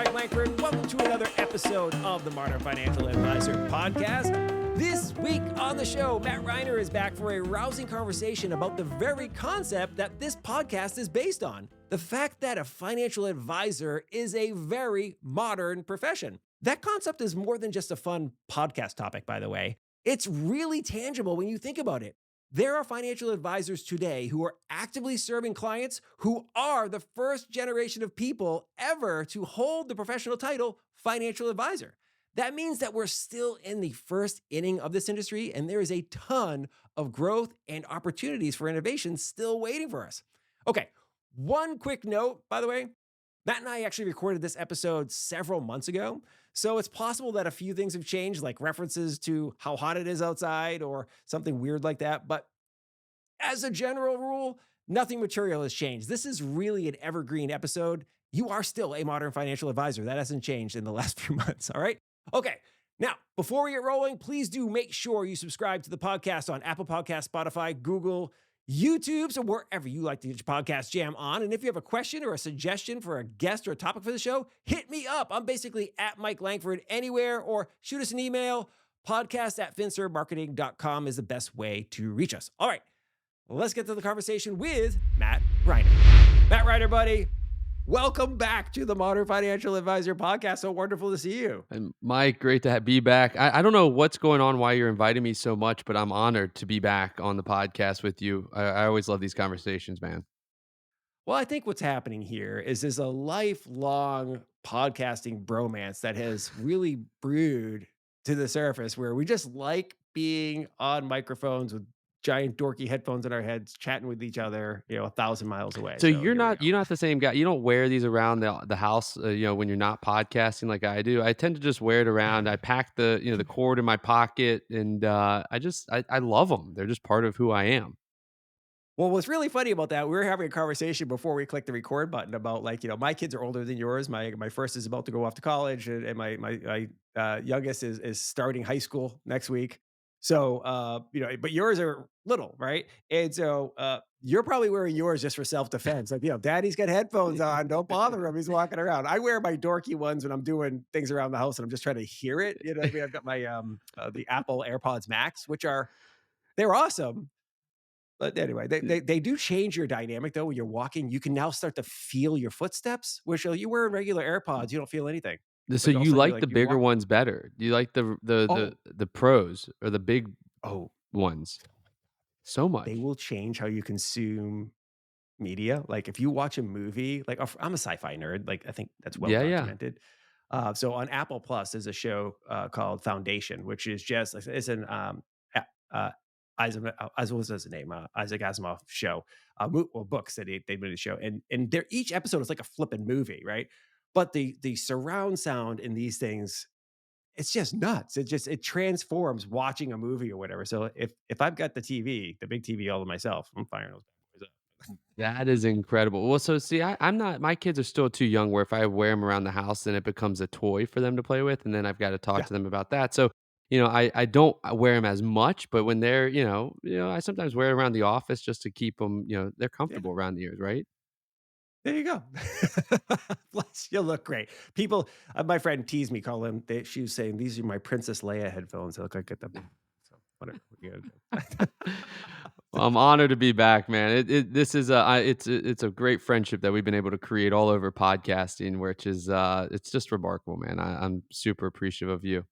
Mike Langford. Welcome to another episode of the Modern Financial Advisor podcast. This week on the show, Matt Reiner is back for a rousing conversation about the very concept that this podcast is based on. The fact that a financial advisor is a very modern profession. That concept is more than just a fun podcast topic, by the way. It's really tangible when you think about it. There are financial advisors today who are actively serving clients who are the first generation of people ever to hold the professional title financial advisor. That means that we're still in the first inning of this industry, and there is a ton of growth and opportunities for innovation still waiting for us. Okay, one quick note, by the way. Matt and I actually recorded this episode several months ago, so it's possible that a few things have changed, like references to how hot it is outside or something weird like that. But as a general rule, nothing material has changed. This is really an evergreen episode. You are still a modern financial advisor. That hasn't changed in the last few months, all right? Okay, now, before we get rolling, please do make sure you subscribe to the podcast on Apple Podcasts, Spotify, Google, YouTube, so wherever you like to get your podcast jam on. And if you have a question or a suggestion for a guest or a topic for the show, hit me up. I'm basically at Mike Langford anywhere, or shoot us an email. Podcast@finservmarketing.com is the best way to reach us. All right, let's get to the conversation with Matt Reiner. Matt Reiner, buddy, welcome back to the Modern Financial Advisor podcast. So wonderful to see you. And Mike, great to be back. I don't know what's going on, why you're inviting me so much, but I'm honored to be back on the podcast with you. I always love these conversations, man. Well, I think what's happening here is there's a lifelong podcasting bromance that has really brewed to the surface where we just like being on microphones with giant dorky headphones in our heads, chatting with each other, 1,000 miles away. So So you're here we go. not the same guy. You don't wear these around the house, when you're not podcasting like I do. I tend to just wear it around. I pack the cord in my pocket, and I love them. They're just part of who I am. Well, what's really funny about that, we were having a conversation before we clicked the record button about, like, my kids are older than yours. My first is about to go off to college, and my youngest is starting high school next week. So, but yours are little, right? And so you're probably wearing yours just for self-defense. Like, daddy's got headphones on. Don't bother him. He's walking around. I wear my dorky ones when I'm doing things around the house and I'm just trying to hear it. You know what I mean? I've got my the Apple AirPods Max, they're awesome. But anyway, they do change your dynamic, though. When you're walking, you can now start to feel your footsteps, which you wear regular AirPods, you don't feel anything. So But all of a you sudden, like the you're bigger walking. ones better? Do you like Oh, the pros or the big oh, ones so they much? will change how you consume media. Like, if you watch a movie, like, I'm a sci-fi nerd, like, I think that's well Yeah, yeah. documented. So on Apple Plus, there's a show called Foundation, which is just it's an Isaac, what was his name? Isaac Asimov show, books that they made the show, and they're each episode is like a flipping movie, right? But the surround sound in these things, it's just nuts. It transforms watching a movie or whatever. So if I've got the big TV all to myself, I'm firing those bad boys up. That is incredible. Well, so see, I'm not, my kids are still too young where if I wear them around the house, then it becomes a toy for them to play with. And then I've got to talk Yeah, to them about that. So, I don't wear them as much, but when they're, I sometimes wear it around the office just to keep them, they're yeah. comfortable around the ears, right? There you go. Plus, you look great. People, my friend teased me, she was saying, these are my Princess Leia headphones. They look like the. So whatever. What you gotta do. Well, I'm honored to be back, man. This is it's a great friendship that we've been able to create all over podcasting, which is it's just remarkable, man. I'm super appreciative of you.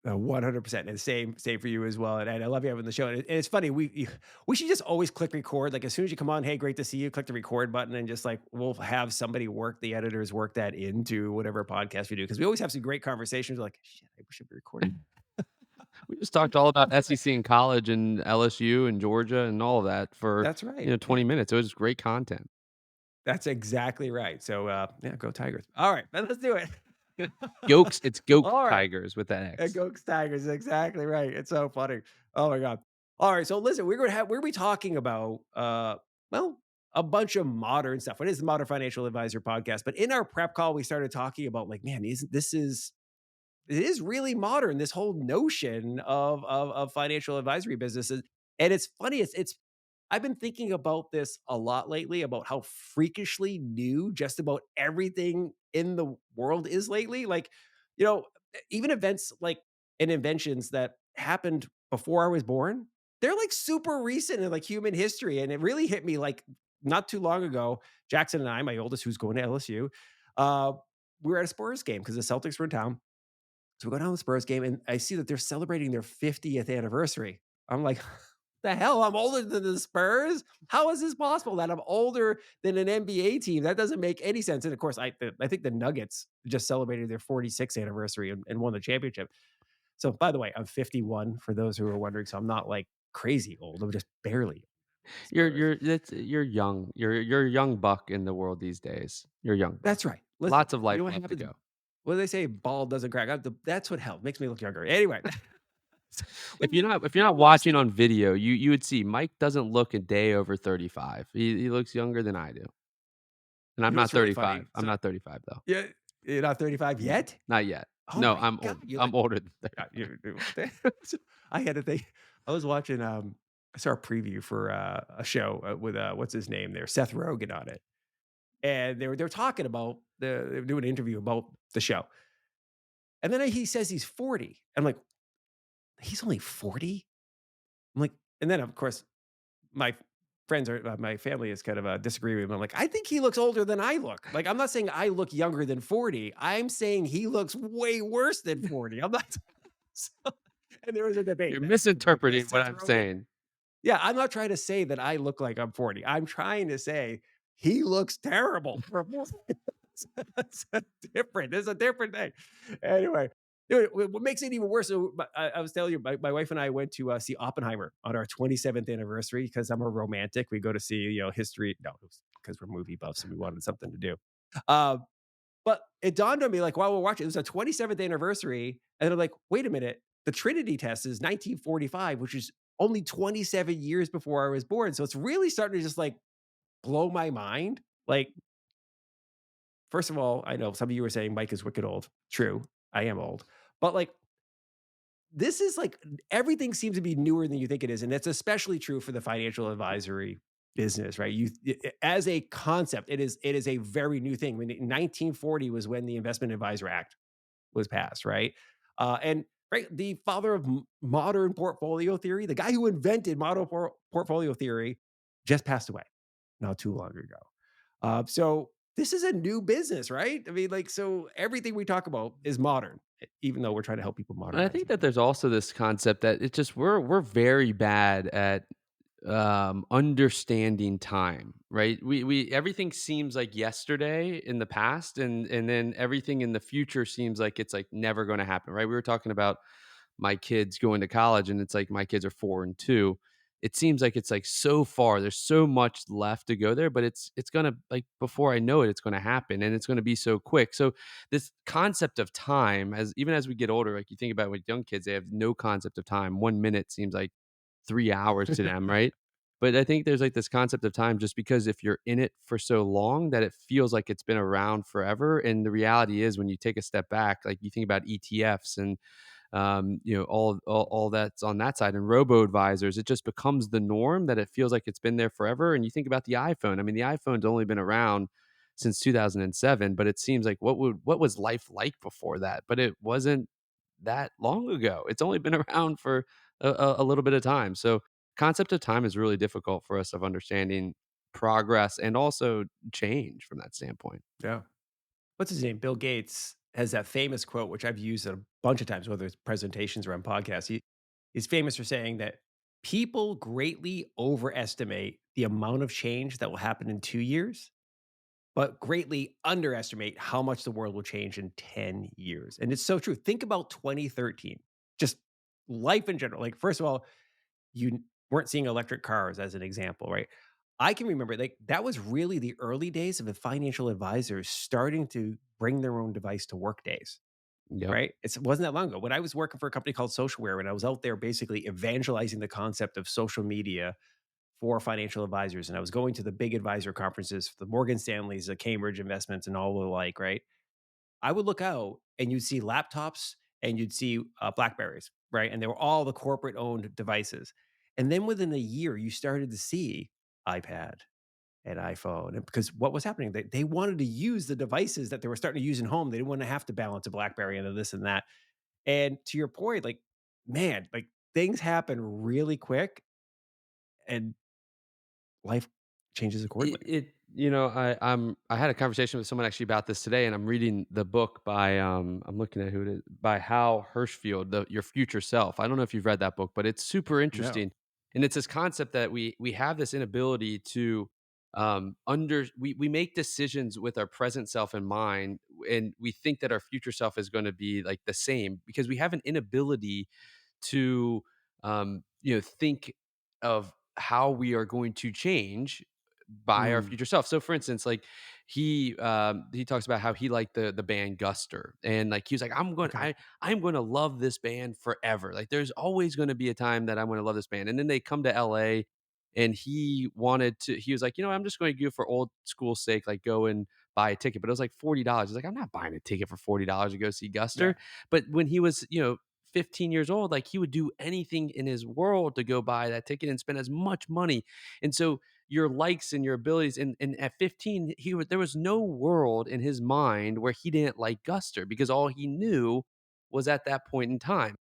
100%. And same for you as well. And I love you having the show. And it's funny. We should just always click record. Like, as soon as you come on, hey, great to see you. Click the record button, and just like we'll have somebody the editors work that into whatever podcast we do, because we always have some great conversations. We're like, shit, I should be recording. We just talked all about SEC in college and LSU and Georgia and all of that for, That's right. 20 minutes. It was great content. That's exactly right. So yeah, go Tigers. All right, let's do it. Yokes, it's Goat All right. Tigers with that And X. Gokes Tigers, exactly right. It's so funny. Oh my god. All right, so listen, we're gonna be talking about well, a bunch of modern stuff. It is the Modern Financial Advisor podcast, but in our prep call, we started talking about, like, man, isn't this is it is really modern, this whole notion of financial advisory businesses. And it's funny, it's I've been thinking about this a lot lately about how freakishly new just about everything in the world is lately. Like, you know, even events like and inventions that happened before I was born, they're like super recent in like human history. And it really hit me like not too long ago. Jackson and I, my oldest, who's going to LSU, uh, we were at a Spurs game because the Celtics were in town. So we go down to the Spurs game and I see that they're celebrating their 50th anniversary. I'm like, the hell? I'm older than the Spurs? How is this possible that I'm older than an NBA team? That doesn't make any sense. And of course, I think the Nuggets just celebrated their 46th anniversary and won the championship. So by the way, I'm 51 for those who are wondering. So I'm not like crazy old. I'm just barely Spurs. You're young. You're a young buck in the world these days. You're a young buck. That's right. Listen, Lots of you life know what left to happens? go. What do they say? Ball doesn't crack. That's what helped. Makes me look younger. Anyway, If you're we not watched watching the on video, you would see Mike doesn't look a day over 35. He looks younger than I do, and I'm you know not what's really 35. funny? I'm So not 35 though. yeah, you're not 35 yet? Not yet. Oh No, my god, you're I'm like older than I had to think I was watching, I saw a preview for, a show, with, what's his name there? Seth Rogen on it, and they were talking about they were doing an interview about the show, and then he says he's 40. I'm like, "He's only 40?" I'm like and then, of course, my friends are my family is kind of, disagreeing with me. I'm like, "I think he looks older than I look." Like, I'm not saying I look younger than 40. I'm saying he looks way worse than 40. I'm not so and there was a debate. You're Is misinterpreting what Seth I'm Rogen saying. Yeah, I'm not trying to say that I look like I'm 40. I'm trying to say he looks terrible. It's different. It's a different thing. Anyway, what makes it even worse, so I was telling you, my wife and I went to see Oppenheimer on our 27th anniversary because I'm a romantic. We go to see, history. No, it was because we're movie buffs and we wanted something to do. Uh, but it dawned on me, like, while we're watching, it was a 27th anniversary, and I'm like, "Wait a minute, the Trinity test is 1945, which is only 27 years before I was born." So it's really starting to just, like, blow my mind. Like, first of all, I know some of you were saying Mike is wicked old. True, I am old. But, like, this is, like everything seems to be newer than you think it is, and it's especially true for the financial advisory business, right? As a concept, it is a very new thing. When 1940 was when the Investment Advisor Act was passed, right? And right, the father of modern portfolio theory, the guy who invented modern portfolio theory, just passed away not too long ago. So this is a new business, right? I mean, like, so everything we talk about is modern, even though we're trying to help people And I modernize think it. that there's also this concept that it's just we're very bad at understanding time, right? We everything seems like yesterday in the past, and then everything in the future seems like it's like never going to happen, right? We were talking about my kids going to college, and it's like my kids are 4 and 2. It seems like it's like so far, there's so much left to go there, but it's gonna, like, before I know it, it's gonna happen, and it's gonna be so quick. So this concept of time, as even as we get older, like you think about with young kids, they have no concept of time. 1 minute seems like 3 hours to them, right? But I think there's like this concept of time just because if you're in it for so long that it feels like it's been around forever. And the reality is when you take a step back, like you think about ETFs and all that's on that side and robo advisors, it just becomes the norm that it feels like it's been there forever. And you think about the iPhone. I mean, the iPhone's only been around since 2007, but it seems like what was life like before that? But it wasn't that long ago. It's only been around for a little bit of time. So concept of time is really difficult for us of understanding progress and also change from that standpoint. Yeah. What's his name? Bill Gates has that famous quote, which I've used a bunch of times, whether it's presentations or on podcasts. He's famous for saying that people greatly overestimate the amount of change that will happen in 2 years, but greatly underestimate how much the world will change in 10 years. And it's so true. Think about 2013, just life in general. Like, first of all, you weren't seeing electric cars as an example, right? I can remember like that was really the early days of the financial advisors starting to bring their own device to work days, Yep. right? It wasn't that long ago. When I was working for a company called Socialware, and I was out there basically evangelizing the concept of social media for financial advisors, and I was going to the big advisor conferences, the Morgan Stanleys, the Cambridge Investments, and all the like, right? I would look out and you'd see laptops and you'd see Blackberries, right? And they were all the corporate owned devices. And then within a year, you started to see iPad and iPhone, and because what was happening, they wanted to use the devices that they were starting to use in home. They didn't want to have to balance a BlackBerry into this and that. And to your point, like, man, like things happen really quick and life changes accordingly. I had a conversation with someone actually about this today, and I'm reading the book by I'm looking at who it is, by Hal Hirschfield, the Your Future Self. I don't know if you've read that book, but it's super No. interesting. And it's this concept that we have this inability to we make decisions with our present self in mind, and we think that our future self is going to be like the same because we have an inability to think of how we are going to change by our Mm, future self. So for instance, like he talks about how he liked the band Guster, and like he was like, okay. I'm going to love this band forever. Like there's always going to be a time that I'm going to love this band. And then they come to LA, and he was like, I'm just going to go for old school sake, like go and buy a ticket. But it was like $40. He's like, I'm not buying a ticket for $40 to go see Yeah. Guster. But when he was, 15 years old, like he would do anything in his world to go buy that ticket and spend as much money. And so your likes and your abilities, and at 15, there was no world in his mind where he didn't like Guster because all he knew was at that point in time.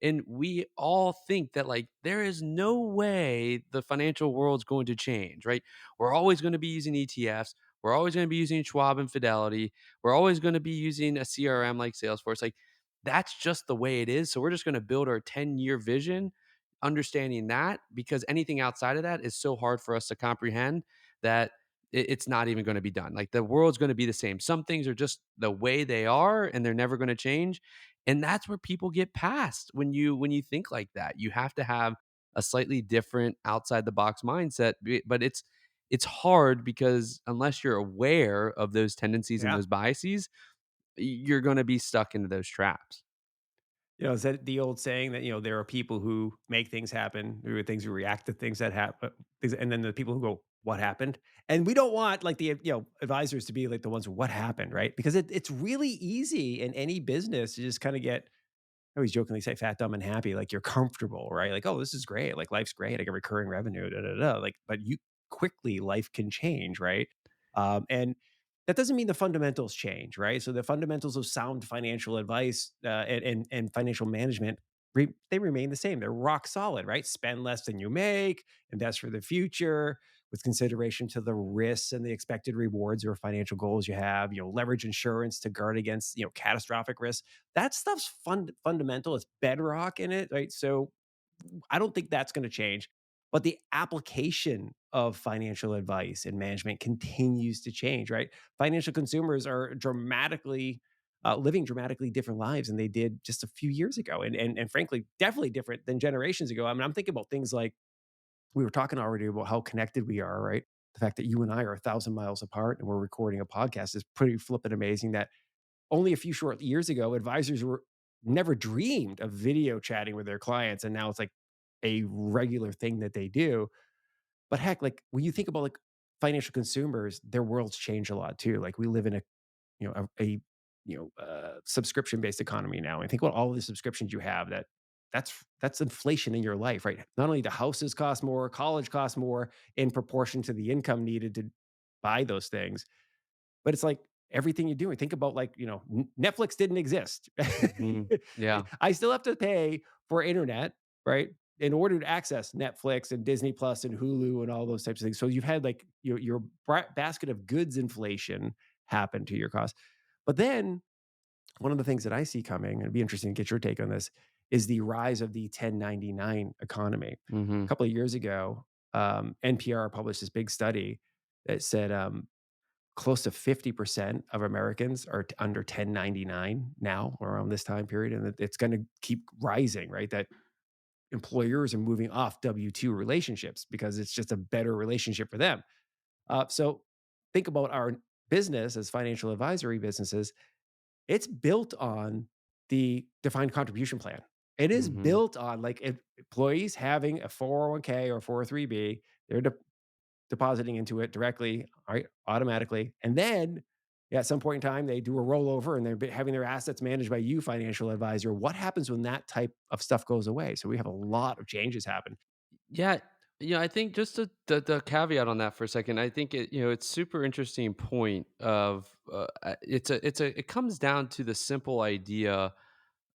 And we all think that like there is no way the financial world's going to change, right? We're always going to be using ETFs. We're always going to be using Schwab and Fidelity. We're always going to be using a CRM like Salesforce. Like that's just the way it is. So we're just going to build our 10-year vision, understanding that because anything outside of that is so hard for us to comprehend that it's not even going to be done. Like the world's going to be the same. Some things are just the way they are and they're never going to change, and that's where people get past when you think like that. You have to have a slightly different outside the box mindset, but it's hard because unless you're aware of those tendencies and Yeah. those biases, you're going to be stuck into those traps. Is that the old saying that, there are people who make things happen, there are things who react to things that happen, and then the people who go, what happened? And we don't want like the, advisors to be like the ones who, what happened, right? Because it's really easy in any business to just kind of get, I always jokingly say fat, dumb, and happy. Like you're comfortable, right? Like, oh, this is great. Like life's great. I get recurring revenue. Da, da, da. Like, but you quickly life can change, right? And that doesn't mean the fundamentals change, right? So the fundamentals of sound financial advice and financial management, they remain the same. They're rock solid, right? Spend less than you make, invest for the future with consideration to the risks and the expected rewards or financial goals you have. Leverage insurance to guard against catastrophic risks. That stuff's fundamental. It's bedrock in it, right? So I don't think that's going to change. But the application of financial advice and management continues to change, right? Financial consumers are dramatically living dramatically different lives than they did just a few years ago, and frankly, definitely different than generations ago. I mean, I'm thinking about things like we were talking already about how connected we are, right? The fact that you and I are 1,000 miles apart and we're recording a podcast is pretty flippin' amazing. That only a few short years ago, advisors were never dreamed of video chatting with their clients, and now it's like a regular thing that they do. But heck, like when you think about like financial consumers, their worlds change a lot too. Like we live in a subscription based economy now. And think about all of the subscriptions you have. That's inflation in your life, right? Not only do houses cost more, college costs more in proportion to the income needed to buy those things, but it's like everything you're doing. Think about like, Netflix didn't exist. Mhm. Yeah. I still have to pay for internet, right? In order to access Netflix and Disney Plus and Hulu and all those types of things. So you've had like your basket of goods inflation happen to your cost. But then one of the things that I see coming, and it'd be interesting to get your take on this, is the rise of the 1099 economy. A Mhm. couple of years ago, NPR published this big study that said close to 50% of Americans are under 1099 now around this time period. And it's going to keep rising, right? That employers are moving off W-2 relationships because it's just a better relationship for them. So think about our business as financial advisory businesses. It's built on the defined contribution plan. It is Mhm. built on like employees having a 401k or 403b. They're depositing into it directly, right, automatically. And then at some point in time, they do a rollover and they're having their assets managed by you, financial advisor. What happens when that type of stuff goes away? So we have a lot of changes happen. Yeah, I think just the caveat on that for a second. I think it's super interesting point of it comes down to the simple idea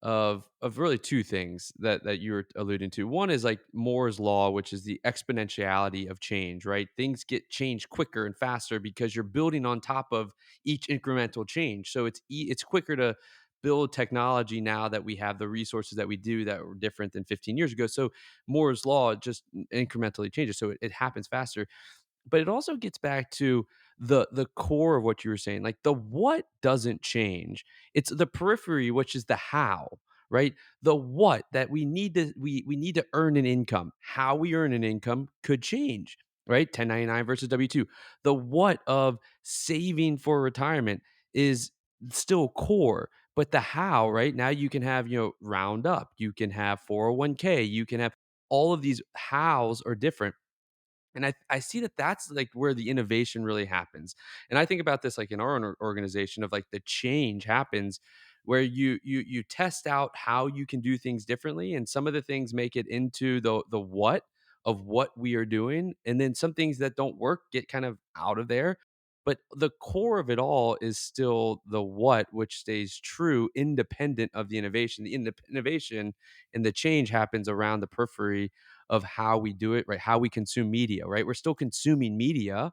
of really two things that you were alluding to. One is like Moore's law, which is the exponentiality of change, right? Things get changed quicker and faster because you're building on top of each incremental change. So it's quicker to build technology now that we have the resources that we do that were different than 15 years ago. So Moore's law just incrementally changes. So it happens faster. But it also gets back to the core of what you were saying, like, the what doesn't change. It's the periphery, which is the how, right? The what that we need to earn an income. How we earn an income could change, right? 1099 versus W-2. The what of saving for retirement is still core, but the how, right? Now you can have, round up, you can have 401k, you can have all of these hows are different, and I see that that's, like, where the innovation really happens. And I think about this, like, in our own organization of, like, the change happens where you test out how you can do things differently, and some of the things make it into the what of what we are doing, and then some things that don't work get kind of out of there. But the core of it all is still the what, which stays true independent of the innovation. The innovation and the change happens around the periphery of how we do it, right? How we consume media, right? We're still consuming media,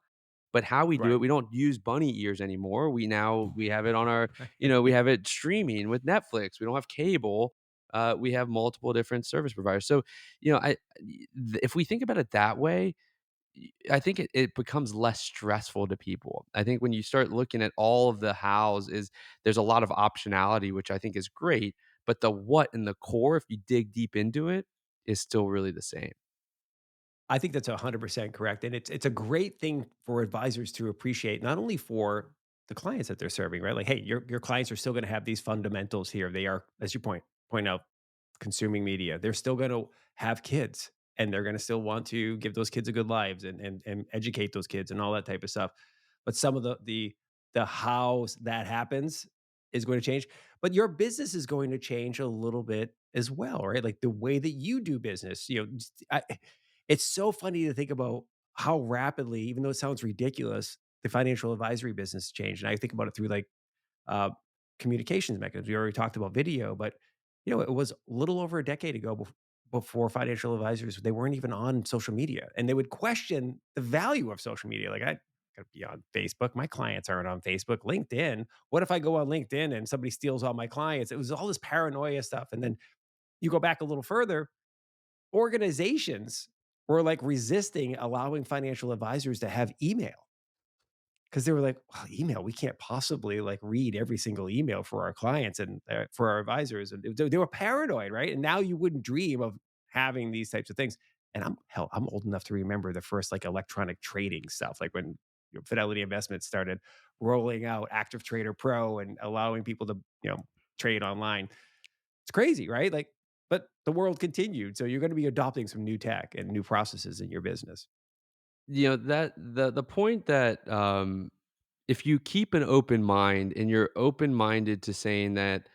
but how we do Right. it, we don't use bunny ears anymore. We have it on our, we Right. have it streaming with Netflix. We don't have cable. We have multiple different service providers. So, if we think about it that way, I think it becomes less stressful to people. I think when you start looking at all of the hows, is there's a lot of optionality, which I think is great, but the what and the core, if you dig deep into it, is still really the same. I think that's 100% correct, and it's a great thing for advisors to appreciate, not only for the clients that they're serving, right? Like, hey, your clients are still gonna have these fundamentals here. They are, as you point out, consuming media. They're still gonna have kids, and they're gonna still want to give those kids a good lives and educate those kids and all that type of stuff. But some of the hows that happens is going to change, but your business is going to change a little bit as well, right? Like the way that you do business, just it's so funny to think about how rapidly, even though it sounds ridiculous, the financial advisory business changed. And I think about it through like uh, communications mechanisms. We already talked about video, but it was a little over a decade ago before financial advisors, they weren't even on social media, and they would question the value of social media. Like, I gotta be on Facebook. My clients aren't on Facebook. LinkedIn. What if I go on LinkedIn and somebody steals all my clients? It was all this paranoia stuff. And then you go back a little further, organizations were like resisting allowing financial advisors to have email because they were like, well, email, we can't possibly like read every single email for our clients and for our advisors. And they were paranoid, right? And now you wouldn't dream of having these types of things. And I'm old enough to remember the first like electronic trading stuff, like when Fidelity Investments started rolling out Active Trader Pro and allowing people to, trade online. It's crazy, right? Like, but the world continued. So you're going to be adopting some new tech and new processes in your business. That the point that if you keep an open mind and you're open minded to saying that,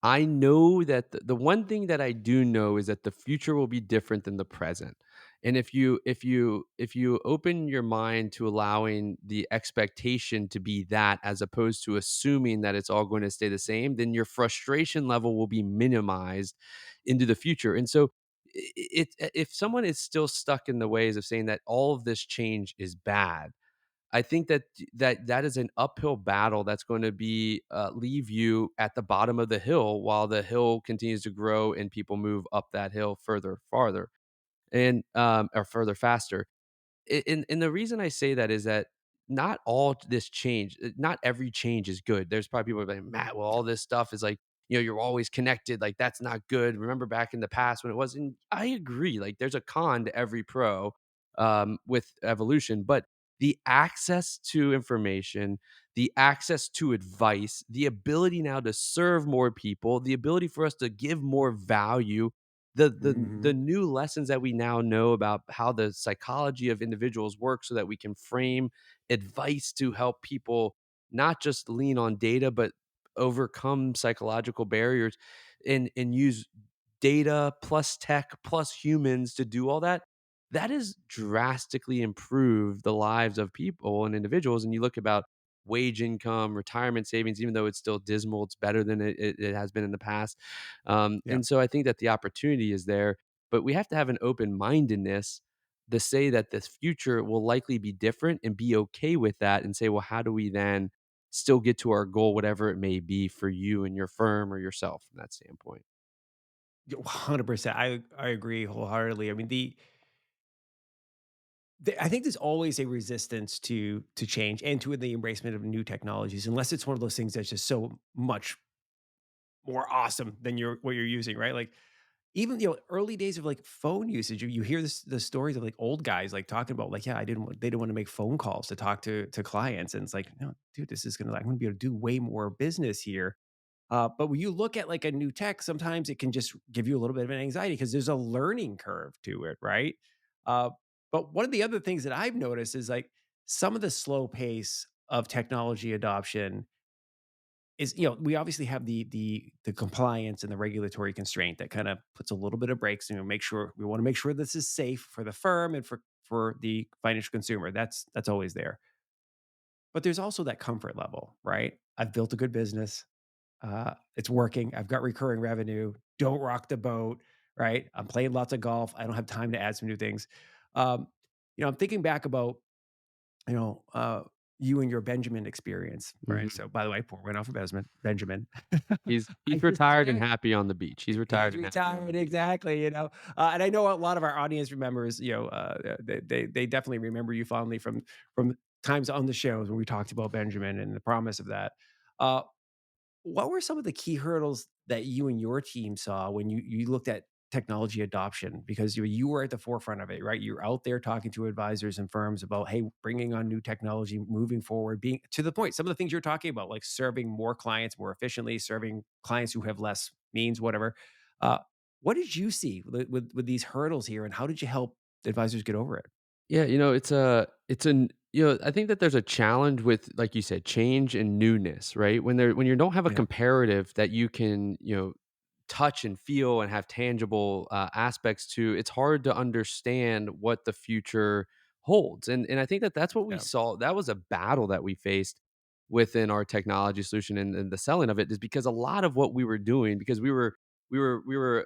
I know that the one thing that I do know is that the future will be different than the present. And if you open your mind to allowing the expectation to be that, as opposed to assuming that it's all going to stay the same, then your frustration level will be minimized into the future. And so if someone is still stuck in the ways of saying that all of this change is bad, I think that is an uphill battle that's going to be leave you at the bottom of the hill while the hill continues to grow and people move up that hill further, farther, and or further, faster. And the reason I say that is that not all this change, not every change is good. There's probably people like, Matt, well, all this stuff is like, you're always connected. Like, that's not good. Remember back in the past when it wasn't? I agree. Like, there's a con to every pro with evolution, but the access to information, the access to advice, the ability now to serve more people, the ability for us to give more value, the Mhm. new lessons that we now know about how the psychology of individuals work so that we can frame advice to help people not just lean on data but overcome psychological barriers and use data plus tech plus humans to do all that. that has drastically improved the lives of people and individuals. And you look about wage income, retirement savings, even though it's still dismal, it's better than it has been in the past. Yeah. And so I think that the opportunity is there, but we have to have an open mindedness to say that this future will likely be different and be okay with that and say, well, how do we then still get to our goal, whatever it may be for you and your firm or yourself from that standpoint? Yeah, 100%. I agree wholeheartedly. I mean, I think there's always a resistance to change and to the embracement of new technologies, unless it's one of those things that's just so much more awesome than what you're using, right? Like even early days of like phone usage, you hear the stories of like old guys like talking about like, yeah, they didn't want to make phone calls to talk to clients, and it's like, no, dude, this is gonna I'm gonna be able to do way more business here. But when you look at like a new tech, sometimes it can just give you a little bit of an anxiety because there's a learning curve to it, right? Uh, but one of the other things that I've noticed is like some of the slow pace of technology adoption is, we obviously have the compliance and the regulatory constraint that kind of puts a little bit of brakes, and we want to make sure this is safe for the firm and for the financial consumer. That's always there. But there's also that comfort level, right? I've built a good business. It's working. I've got recurring revenue. Don't rock the boat, right? I'm playing lots of golf. I don't have time to add some new things. Um, I'm thinking back about, you know, uh, you and your Benjamin experience, right? Mhm. So, by the way, pour one out for Benjamin. I He's just retired and forget. happy on the beach. He's He's retired and happy on the retired, beach. exactly. And I know a lot of our audience remembers. They definitely remember you fondly from times on the shows when we talked about Benjamin and the promise of that. Uh, what were some of the key hurdles that you and your team saw when you looked at technology adoption? Because you were at the forefront of it, right? You're out there talking to advisors and firms about, hey, bringing on new technology, moving forward, being to the point. Some of the things you're talking about, like serving more clients more efficiently, serving clients who have less means, whatever. Uh, what did you see with these hurdles here, and how did you help advisors get over it? Yeah, it's an I think that there's a challenge with, like you said, change and newness, right? When you don't have a Yeah, comparative that you can, touch and feel and have tangible aspects to, it's hard to understand what the future holds. And I think that that's what we yeah, saw. That was a battle that we faced within our technology solution and the selling of it, is because a lot of what we were doing, because we were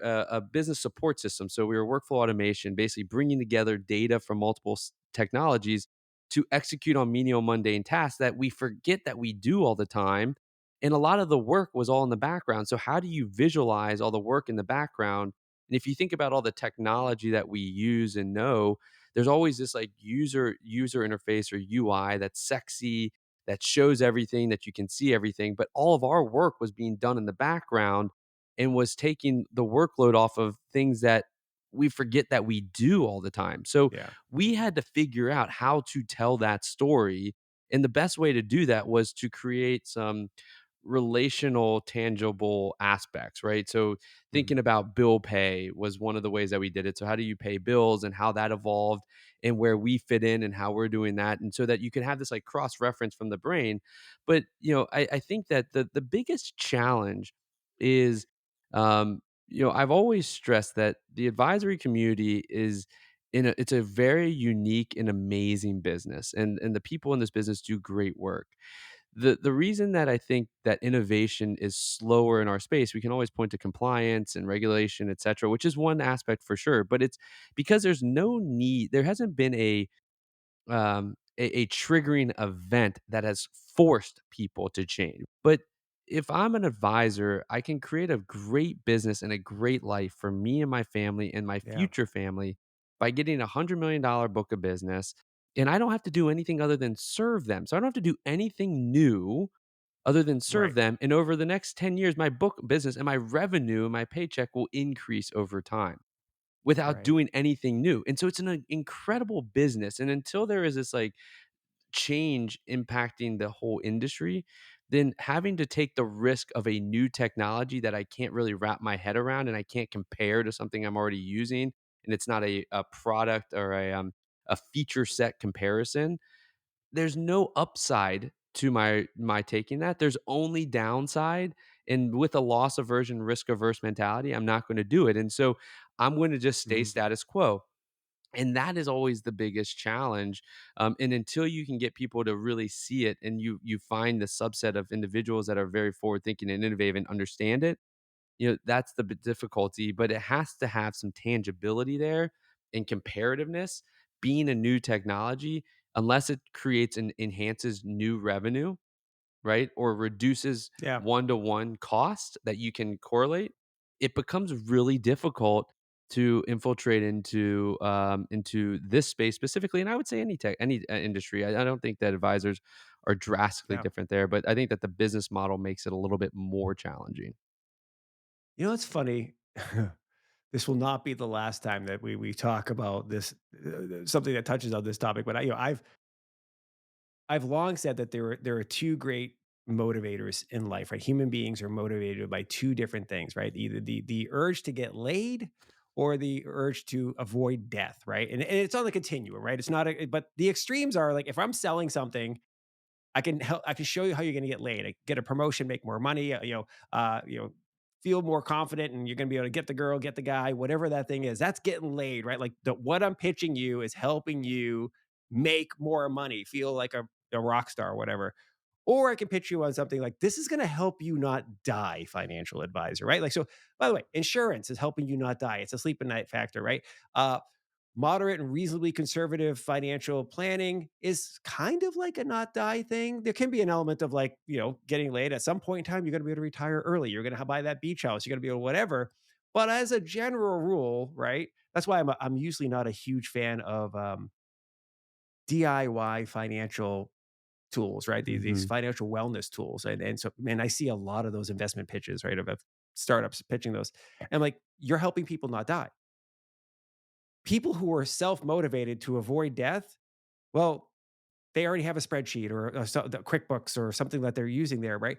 a business support system, so we were workflow automation, basically bringing together data from multiple technologies to execute on menial mundane tasks that we forget that we do all the time. And a lot of the work was all in the background. So how do you visualize all the work in the background? And if you think about all the technology that we use and know, there's always this like user interface or UI that's sexy, that shows everything, that you can see everything, but all of our work was being done in the background and was taking the workload off of things that we forget that we do all the time. So yeah, we had to figure out how to tell that story. And the best way to do that was to create some relational, tangible aspects, right? So mhm, thinking about bill pay was one of the ways that we did it. So how do you pay bills and how that evolved and where we fit in and how we're doing that. And so that you can have this like cross reference from the brain. But I think that the biggest challenge is I've always stressed that the advisory community is it's a very unique and amazing business, and the people in this business do great work. The reason that I think that innovation is slower in our space, we can always point to compliance and regulation, et cetera, which is one aspect for sure, but it's because there hasn't been a triggering event that has forced people to change. But if I'm an advisor, I can create a great business and a great life for me and my family and my yeah, future family by getting $100 million book of business. And I don't have to do anything other than serve them. So I don't have to do anything new other than serve right, them. And over the next 10 years, my book business and my revenue and my paycheck will increase over time without right, doing anything new. And so it's an incredible business. And until there is this like change impacting the whole industry, then having to take the risk of a new technology that I can't really wrap my head around and I can't compare to something I'm already using, and it's not a product or a feature set comparison, there's no upside to my taking that. There's only downside, and with a loss aversion, risk averse mentality, I'm not going to do it. And so I'm going to just stay mhm, status quo. And that is always the biggest challenge. And until you can get people to really see it, and you find the subset of individuals that are very forward thinking and innovative and understand it, that's the difficulty. But it has to have some tangibility there and comparativeness. Being a new technology, unless it creates and enhances new revenue, right? Or reduces Yeah. one-to-one cost that you can correlate, it becomes really difficult to infiltrate into this space specifically. And I would say any tech, any industry. I don't think that advisors are drastically Yeah. different there, but I think that the business model makes it a little bit more challenging. You know, it's funny. This will not be the last time that we talk about this something that touches on this topic. But I've long said that there are two great motivators in life, right? Human beings are motivated by two different things, right? Either the urge to get laid or the urge to avoid death, right? And it's on the continuum, right? It's not a, but the extremes are like if I'm selling something I can help. I can show you how you're going to get laid. Get a promotion, make more money. Feel more confident, and you're going to be able to get the girl, get the guy, whatever that thing is. That's getting laid, right? Like what I'm pitching you is helping you make more money, feel like a rock star, or whatever. Or I can pitch you on something like this is going to help you not die, financial advisor, right? Like so. By the way, insurance is helping you not die. It's a sleep at night factor, right? Uh, Moderate and reasonably conservative financial planning is kind of like a not die thing. There can be an element of like, getting laid at some point in time, you're going to be able to retire early. You're going to buy that beach house. You're going to be able to whatever. But as a general rule, right? That's why I'm usually not a huge fan of DIY financial tools, right? These Mhm. financial wellness tools. And so, man, I see a lot of those investment pitches, right? Of startups pitching those. And like, you're helping people not die. People who are self motivated to avoid death, well, they already have a spreadsheet or the QuickBooks or something that they're using there, right?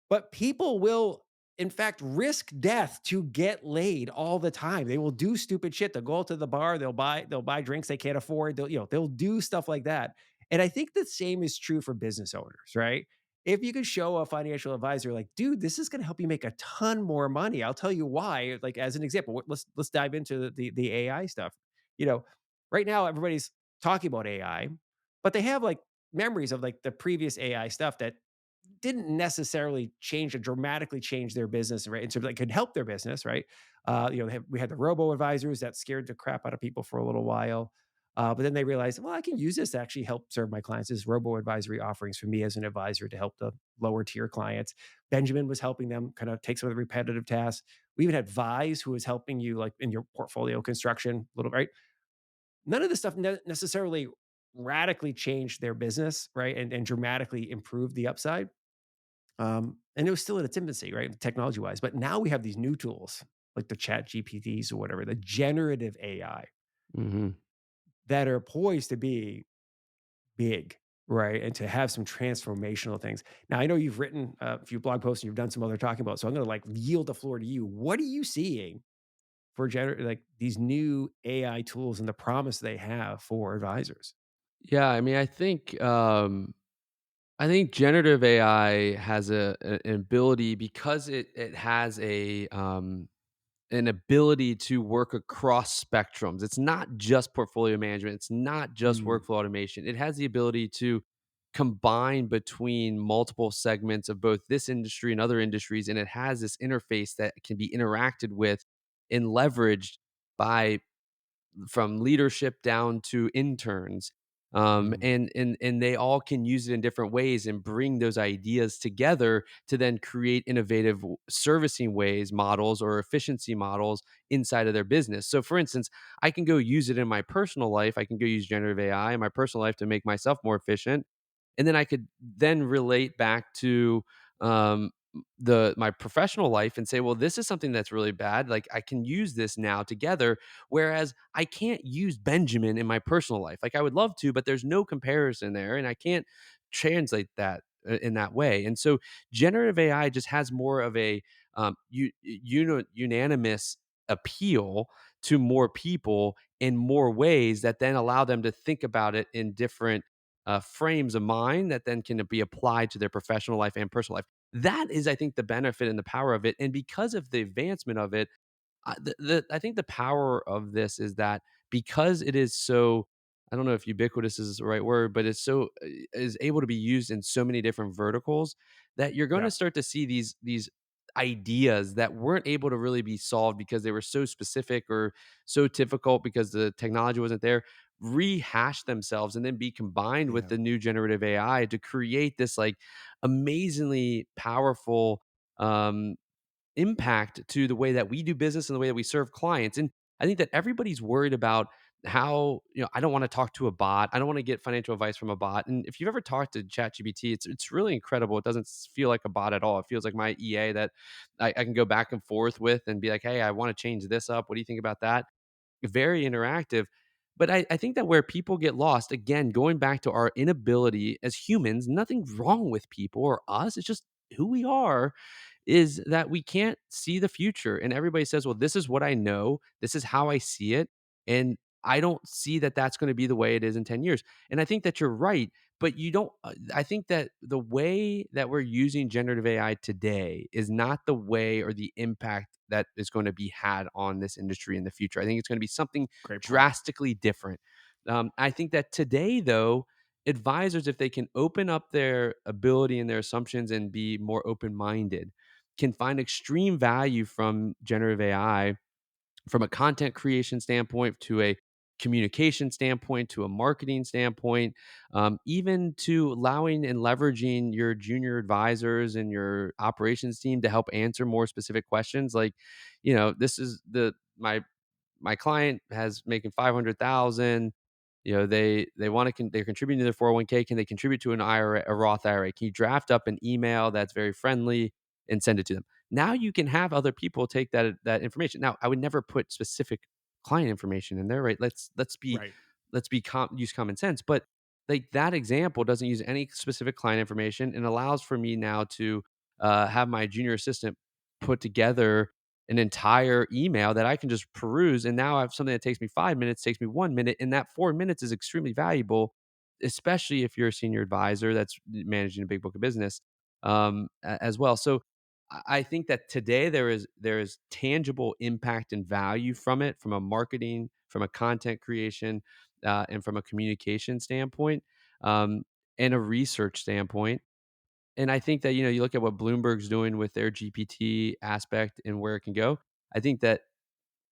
But people will, in fact, risk death to get laid all the time. They will do stupid shit. They'll go out to the bar. They'll buy drinks they can't afford. They'll do stuff like that. And I think the same is true for business owners, right? If you can show a financial advisor, like, dude, this is going to help you make a ton more money. I'll tell you why. Like as an example, let's dive into the AI stuff. You know, right now everybody's talking about AI, but they have like memories of like the previous AI stuff that didn't necessarily change or dramatically change their business, right? And so that could help their business, right? We had the robo advisors that scared the crap out of people for a little while. But then they realized, well, I can use this to actually help serve my clients as robo advisory offerings for me as an advisor to help the lower tier clients. Benjamin was helping them kind of take some of the repetitive tasks. We even had Vise, who was helping you like in your portfolio construction, little right. None of this stuff necessarily radically changed their business, right? And dramatically improved the upside and it was still in its infancy, right? Technology wise. But now we have these new tools like the chat GPTs or whatever, the generative AI Mhm. that are poised to be big, right? And to have some transformational things. Now, I know you've written a few blog posts and you've done some other talking about, so I'm going to like yield the floor to you. What are you seeing for like these new AI tools and the promise they have for advisors? Yeah, I mean, I think generative AI has an ability because it has an ability to work across spectrums. It's not just portfolio management. It's not just Mm, workflow automation. It has the ability to combine between multiple segments of both this industry and other industries, and it has this interface that can be interacted with and leveraged by from leadership down to interns. mm, And they all can use it in different ways and bring those ideas together to then create innovative servicing ways, models, or efficiency models inside of their business. So, for instance, I can go use it in my personal life. I can go use generative AI in my personal life to make myself more efficient, and then I could then relate back to um, the my professional life and say, well, this is something that's really bad. Like I can use this now together, whereas I can't use Benjamin in my personal life. Like I would love to, but there's no comparison there, and I can't translate that in that way. And so, generative AI just has more of a unanimous appeal to more people in more ways that then allow them to think about it in different frames of mind that then can be applied to their professional life and personal life. That is, I think, the benefit and the power of it. And because of the advancement of it, I think the power of this is that because it is so, I don't know if ubiquitous is the right word, but it's so is able to be used in so many different verticals that you're going Yeah. to start to see these ideas that weren't able to really be solved because they were so specific or so difficult because the technology wasn't there, rehash themselves and then be combined with Yeah. the new generative AI to create this like amazingly powerful um impact to the way that we do business and the way that we serve clients. And I think that everybody's worried about how, I don't want to talk to a bot. I don't want to get financial advice from a bot. And if you've ever talked to ChatGPT, it's really incredible. It doesn't feel like a bot at all. It feels like my EA that I can go back and forth with and be like, hey, I want to change this up. What do you think about that? Very interactive. But I think that where people get lost, again, going back to our inability as humans, nothing wrong with people or us. It's just who we are, is that we can't see the future. And everybody says, well, this is what I know. This is how I see it. And I don't see that that's going to be the way it is in 10 years. And I think that you're right. But you don't, I think that the way that we're using generative AI today is not the way or the impact that is going to be had on this industry in the future. I think it's going to be something Great point. drastically different. I think that today, though, advisors, if they can open up their ability and their assumptions and be more open minded, can find extreme value from generative AI, from a content creation standpoint to a communication standpoint to a marketing standpoint, even to allowing and leveraging your junior advisors and your operations team to help answer more specific questions. Like, this is my client has making 500,000. They want to they're contributing to their 401k. Can they contribute to an IRA, a Roth IRA? Can you draft up an email that's very friendly and send it to them? Now you can have other people take that information. Now I would never put specific client information in there, right? Right. Use common sense. But like that example doesn't use any specific client information and allows for me now to have my junior assistant put together an entire email that I can just peruse. And now I have something that takes me 5 minutes, takes me 1 minute. And that 4 minutes is extremely valuable, especially if you're a senior advisor that's managing a big book of business, as well. So I think that today there is tangible impact and value from it, from a marketing, from a content creation, and from a communication standpoint, um, and a research standpoint. And I think that, you look at what Bloomberg's doing with their GPT aspect and where it can go. I think that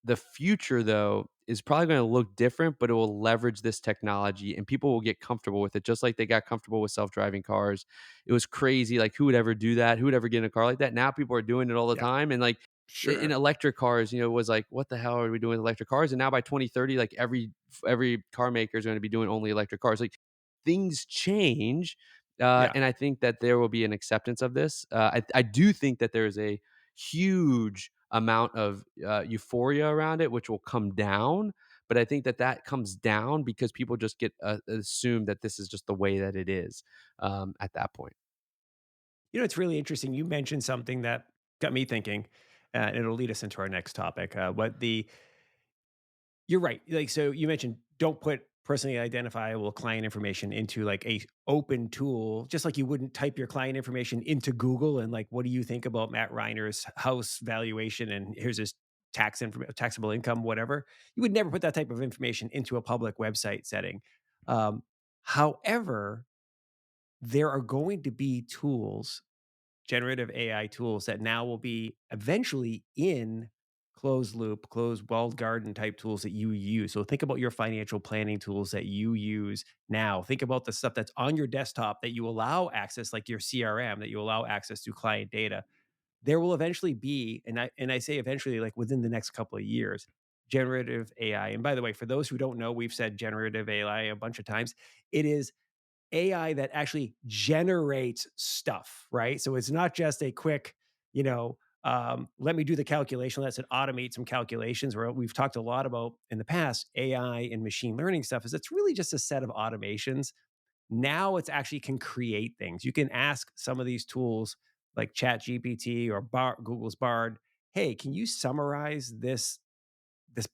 the future, though, is probably gonna look different, but it will leverage this technology and people will get comfortable with it just like they got comfortable with self-driving cars. It was crazy, like, who would ever do that? Who would ever get in a car like that? Now people are doing it all the Yeah. time, and, like, in Sure. electric cars, it was like, "What the hell are we doing with electric cars?" And now by 2030, like, every car maker is gonna be doing only electric cars. Like, things change, Yeah. and I think that there will be an acceptance of this. I do think that there is a huge amount of euphoria around it, which will come down. But I think that that comes down because people just get assume that this is just the way that it is at that point. It's really interesting. You mentioned something that got me thinking, and it'll lead us into our next topic. What the You're right. Like, so you mentioned don't put personally identifiable client information into like a open tool, just like you wouldn't type your client information into Google and like, what do you think about Matt Reiner's house valuation? And here's his taxable income, whatever. You would never put that type of information into a public website setting. Um, However, there are going to be tools, generative AI tools that now will be eventually in closed loop, closed walled garden type tools that you use. So think about your financial planning tools that you use now. Think about the stuff that's on your desktop that you allow access, like your CRM, that you allow access to client data. There will eventually be, and I say eventually, like within the next couple of years, generative AI. And by the way, for those who don't know, we've said generative AI a bunch of times. It is AI that actually generates stuff, right? So it's not just a quick, let me do the calculation. Let's automate some calculations. Where we've talked a lot about in the past, AI and machine learning stuff is it's really just a set of automations. Now it's actually can create things. You can ask some of these tools like ChatGPT or Google's Bard, hey, can you summarize this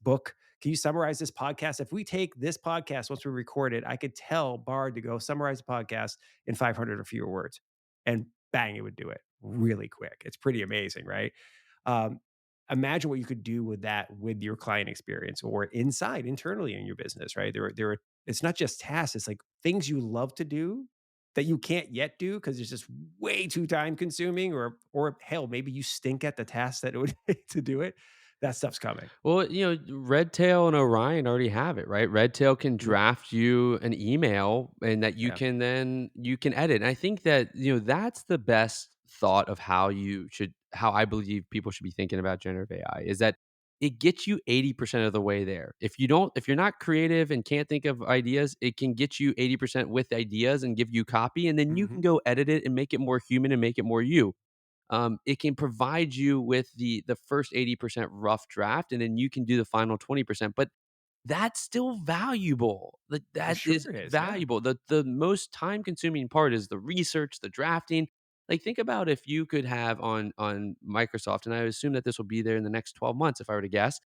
book? Can you summarize this podcast? If we take this podcast, once we record it, I could tell Bard to go summarize the podcast in 500 or fewer words. And bang, it would do it really quick. It's pretty amazing, right? Um, imagine what you could do with that with your client experience or inside internally in your business, right? There are it's not just tasks, it's like things you love to do that you can't yet do because it's just way too time consuming, or hell, maybe you stink at the task that it would take to do it. That stuff's coming. Well, Redtail and Orion already have it, right? Redtail can Yeah. draft you an email and that Yeah. you can edit. And I think that, that's the best thought of how I believe people should be thinking about generative AI is that it gets you 80% of the way there. If you're not creative and can't think of ideas, it can get you 80% with ideas and give you copy. And then you can Mhm. go edit it and make it more human and make it more you. It can provide you with the first 80% rough draft, and then you can do the final 20%. But that's still valuable. Like For that sure is it is, yeah. valuable. The most time consuming part is the research, the drafting. Like think about if you could have on Microsoft, and I assume that this will be there in the next 12 months, if I were to guess,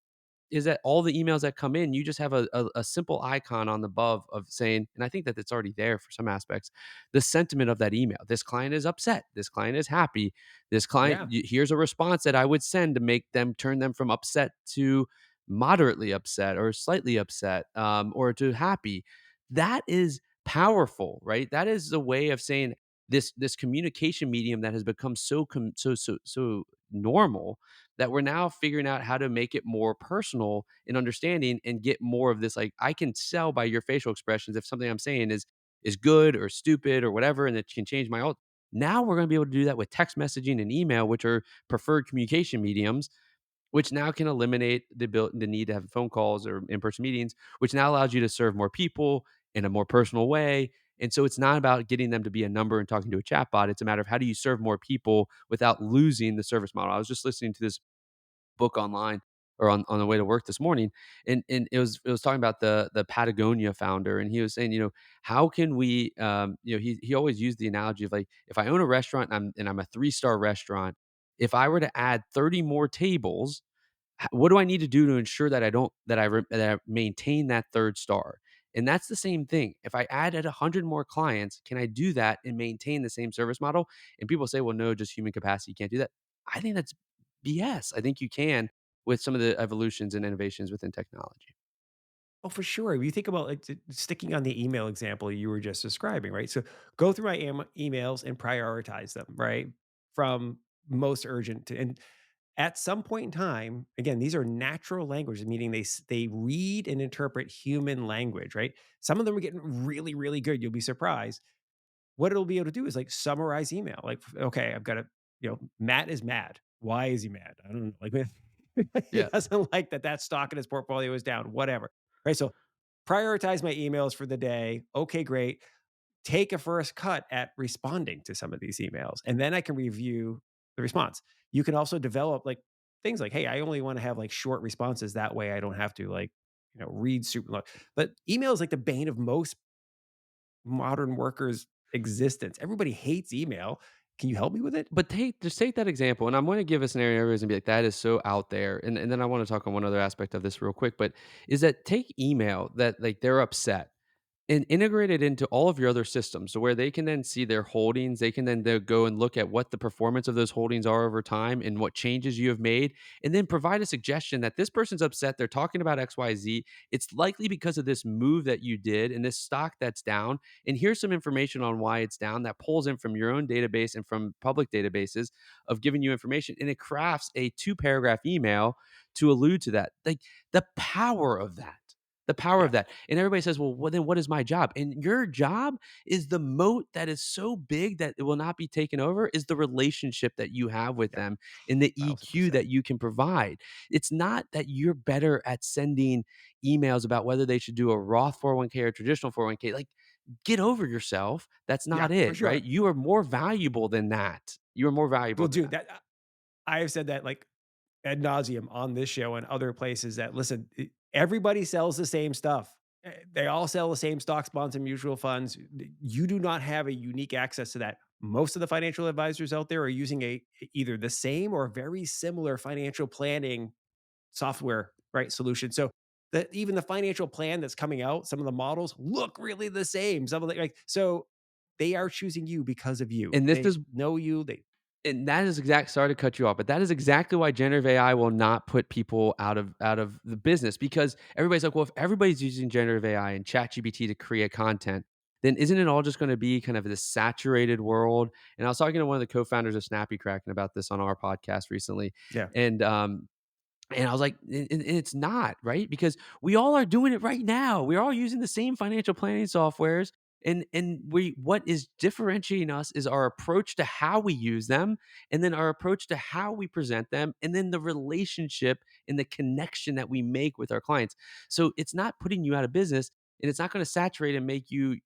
is that all the emails that come in, you just have a simple icon on the above of saying, and I think that it's already there for some aspects, the sentiment of that email. This client is upset. This client is happy. This client, Yeah. here's a response that I would send to make them turn them from upset to moderately upset or slightly upset, or to happy. That is powerful, right? That is the way of saying this communication medium that has become so normal that we're now figuring out how to make it more personal and understanding and get more of this. Like I can sell by your facial expressions if something I'm saying is good or stupid or whatever, and it can change my alt. Now we're going to be able to do that with text messaging and email, which are preferred communication mediums, which now can eliminate the need to have phone calls or in-person meetings, which now allows you to serve more people in a more personal way. And so it's not about getting them to be a number and talking to a chatbot. It's a matter of how do you serve more people without losing the service model. I was just listening to this book online or on the way to work this morning, and it was talking about the Patagonia founder, and he was saying, how can we, he always used the analogy of like if I own a restaurant and I'm a 3-star restaurant, if I were to add 30 more tables, what do I need to do to ensure that I maintain that 3rd star? And that's the same thing. If I added 100 more clients, can I do that and maintain the same service model? And people say, well, no, just human capacity. You can't do that. I think that's BS. I think you can with some of the evolutions and innovations within technology. Oh, for sure. You think about like sticking on the email example you were just describing, right? So go through my emails and prioritize them, right? From most urgent to, and at some point in time, again, these are natural languages, meaning they read and interpret human language, right? Some of them are getting really, really good. You'll be surprised. What it'll be able to do is like summarize email. Like, okay, I've got to, Matt is mad. Why is he mad? I don't know. Like, he Yeah. doesn't like that stock in his portfolio is down, whatever. Right. So prioritize my emails for the day. Okay, great. Take a first cut at responding to some of these emails, and then I can review the response. You can also develop like things like, hey, I only want to have like short responses. That way I don't have to like, read super long. But email is like the bane of most modern workers' existence. Everybody hates email. Can you help me with it? But take that example, and I'm going to give a scenario everybody's gonna be like, that is so out there. And then I want to talk on one other aspect of this real quick, but is that take email that like they're upset and integrate it into all of your other systems so where they can then see their holdings. They can then go and look at what the performance of those holdings are over time and what changes you have made, and then provide a suggestion that this person's upset. They're talking about XYZ. It's likely because of this move that you did and this stock that's down. And here's some information on why it's down that pulls in from your own database and from public databases of giving you information. And it crafts a 2-paragraph email to allude to that. Like the power of that. The power Yeah. of that. And everybody says, well, then what is my job? And your job is the moat that is so big that it will not be taken over, is the relationship that you have with Yeah. them and the EQ 1,000%. that you can provide. It's not that you're better at sending emails about whether they should do a Roth 401k or traditional 401k. Like, get over yourself. That's Yeah, not for it, right? sure. You are more valuable than that. You are more valuable Well, than dude, that. that I have said that like ad nauseum on this show and other places that listen, everybody sells the same stuff. They all sell the same stocks, bonds, and mutual funds. You do not have a unique access to that. Most of the financial advisors out there are using either the same or very similar financial planning software, right, solution. So that even the financial plan that's coming out, some of the models look really the same. Some of the like so they are choosing you because of you. And this They is know you. And that is exact sorry to cut you off, but that is exactly why generative AI will not put people out of the business because everybody's like, "Well, if everybody's using generative AI and ChatGPT to create content, then isn't it all just gonna be kind of this saturated world?" And I was talking to one of the co-founders of Snappy Kraken about this on our podcast recently, Yeah. and, and I was like, and it's not, right? Because we all are doing it right now. We're all using the same financial planning softwares. And we what is differentiating us is our approach to how we use them, and then our approach to how we present them, and then the relationship and the connection that we make with our clients. So it's not putting you out of business, and it's not going to saturate and make you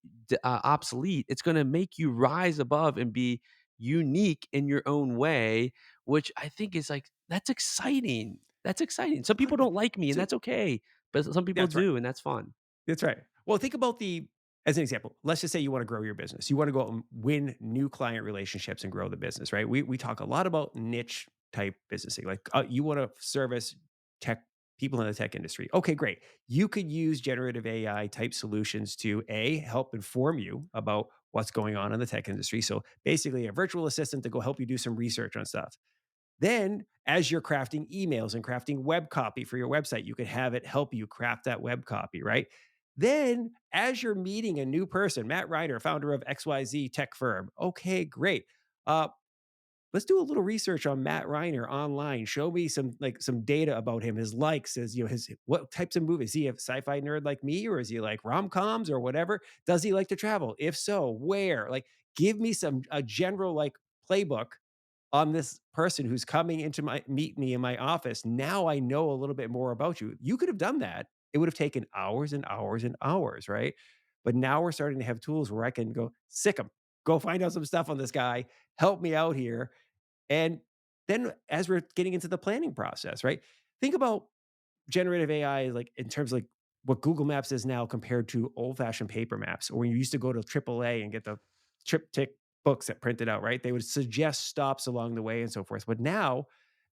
obsolete. It's going to make you rise above and be unique in your own way, which I think is like that's exciting. That's exciting. Some people 100. don't like me, and So that's okay, but some people that's right. do, and that's fun. That's right. Well, think about as an example, let's just say you want to grow your business. You want to go out and win new client relationships and grow the business, right? We talk a lot about niche type businessing. Like you want to service tech people in the tech industry. Okay, great. You could use generative AI type solutions to help inform you about what's going on in the tech industry. So basically a virtual assistant to go help you do some research on stuff. Then, as you're crafting emails and crafting web copy for your website, you could have it help you craft that web copy, right? Then, as you're meeting a new person, Matt Reiner, founder of XYZ tech firm, okay, great. Uh, let's do a little research on Matt Reiner online. Show me some data about him, his likes, his what types of movies. Is he a sci-fi nerd like me, or is he like rom-coms or whatever? Does he like to travel? If so, where? Like, give me a general like playbook on this person who's coming into my meet me in my office. Now I know a little bit more about you. You could have done that. It would have taken hours and hours and hours, right? But now we're starting to have tools where I can go sick him, go find out some stuff on this guy, help me out here. And then as we're getting into the planning process, right? Think about generative AI, like in terms of like what Google Maps is now compared to old fashioned paper maps, or when you used to go to AAA and get the triptych books that printed out, right? They would suggest stops along the way and so forth. But now,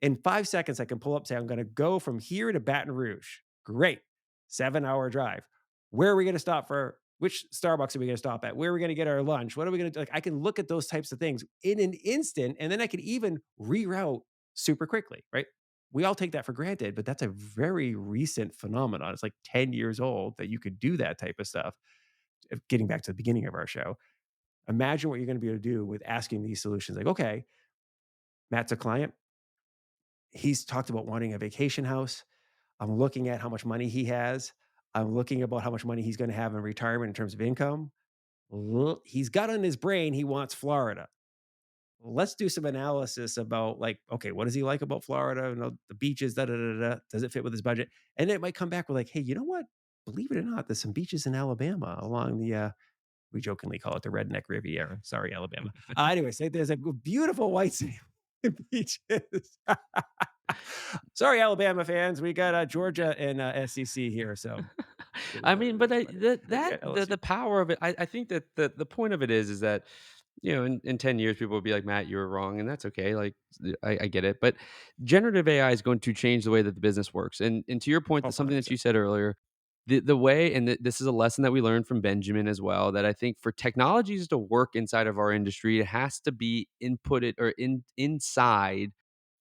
in 5 seconds, I can pull up, say, I'm going to go from here to Baton Rouge. Great. 7 hour drive. Where are we going to stop for? Which Starbucks are we going to stop at? Where are we going to get our lunch? What are we going to do? Like, I can look at those types of things in an instant, and then I can even reroute super quickly, right? We all take that for granted, but that's a very recent phenomenon. It's like 10 years old that you could do that type of stuff. Getting back to the beginning of our show, imagine what you're going to be able to do with asking these solutions. Like, okay, Matt's a client. He's talked about wanting a vacation house. I'm looking at how much money he has. I'm looking about how much money he's going to have in retirement in terms of income. He's got on his brain, he wants Florida. Let's do some analysis about like, okay, what does he like about Florida? You know, the beaches, da da da da. Does it fit with his budget? And then it might come back with like, hey, you know what? Believe it or not, there's some beaches in Alabama along the we jokingly call it the redneck Riviera. Sorry, Alabama. Anyways, there's a beautiful white sand beaches. Sorry, Alabama fans. We got Georgia and SEC here, so I mean, but I that yeah, that LSU. the power of it, I think that the point of it is that, in 10 years, people will be like, Matt, you were wrong. And that's okay. Like, I get it. But generative AI is going to change the way that the business works. And to your point, Oh, that something that you 100%. said earlier, the way, and this is a lesson that we learned from Benjamin as well, that I think for technologies to work inside of our industry, it has to be inputted or inside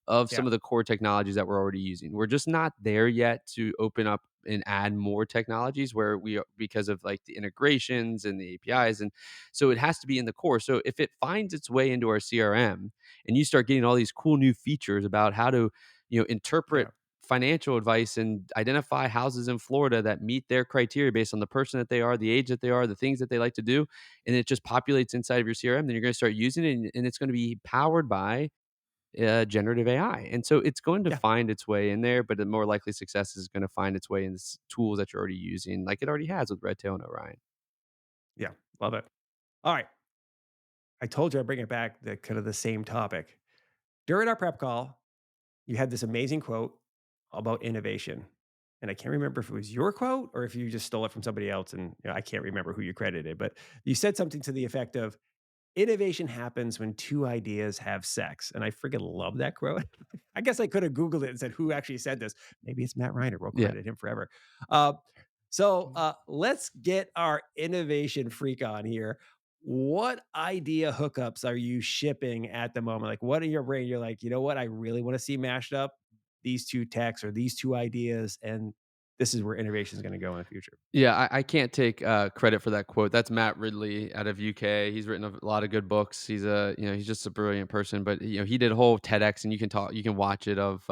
of Yeah, some of the core technologies that we're already using. We're just not there yet to open up and add more technologies where we are because of like the integrations and the APIs. And so it has to be in the core. So if it finds its way into our CRM and you start getting all these cool new features about how to, interpret yeah, financial advice and identify houses in Florida that meet their criteria based on the person that they are, the age that they are, the things that they like to do, and it just populates inside of your CRM, then you're going to start using it and it's going to be powered by generative AI. And so it's going to yeah, find its way in there, but the more likely success is going to find its way in tools that you're already using, like it already has with Redtail and Orion. yeah. Love it. All right. I told you I'd bring it back the kind of the same topic. During our prep call, you had this amazing quote about innovation. And I can't remember if it was your quote or if you just stole it from somebody else. And I can't remember who you credited, but you said something to the effect of innovation happens when two ideas have sex. And I freaking love that quote. I guess I could have Googled it and said, who actually said this? Maybe it's Matt Reiner. We'll Yeah. credit him forever. Uh, so let's get our innovation freak on here. what idea hookups are you shipping at the moment? Like, what in your brain you're like, you know what, I really want to see mashed up these two techs or these two ideas, and this is where innovation is going to go in the future. Yeah, I can't take credit for that quote. That's Matt Ridley out of UK. He's written a lot of good books. He's a he's just a brilliant person. But he did a whole TEDx, and you can watch it of